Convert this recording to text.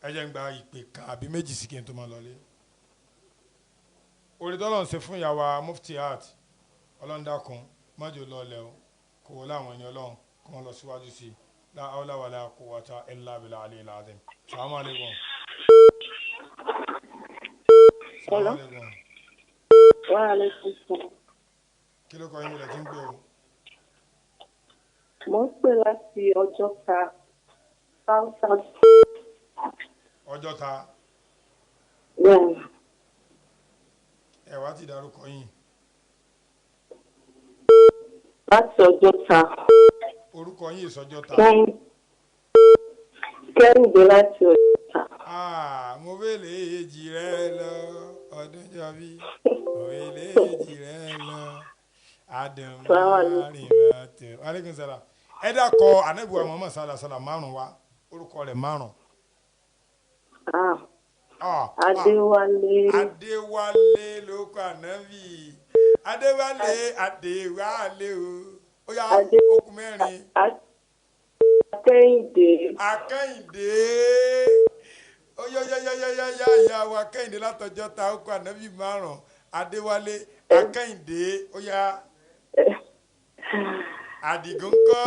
ẹ jẹ́ ń gba ìpè kan àbí méjì sí kí n tó máa lọlé. Orí tọ́lọ́run ṣe fún ìyàwó Muftiat Ọlọ́run dákun májò lọ́ọ̀lẹ́ o kò wọlé àwọn ẹni Ọlọ́run kó wọn lọ síwájú sí i la hawla wala quwwata illa billahi al-aliyyil azim. Assalamu alaikum. Hello. Wa alaikum salaam. Kí ló kọ yín lẹ tí ń gbé o? Mo ń pè láti Ọjọ́ta, South. Ọjọ́ta. Bẹ́ẹ̀ni. Ẹ wá ti dárúkọ yín. Láti Ọjọ́ta. Orúkọ yín ìsọjọ́ta. Kẹ́hìndé láti Ọjọ́ta. Mo bèlè èjì rẹ lọ ọdún jọbí. Mo bèlè èjì rẹ lọ Adam Marin Mate. Aleykum salaam. Ẹ dákọ Anabi Muhammed sallallahu alaihi wasallam márùn wa. Orúkọ rẹ̀ márùn. Adéwálé. Adéwálé ló kọ Anabi. Adéwálé o. Ó yá okùn mẹ́rin. Akẹ́yìndé. Ó yá ìyàwó Akẹ́yìndé látọjọ́ ta ó kọ Anabi márùn. Adéwálé Akẹ́yìndé ó yá. Àdìgún ńkọ́.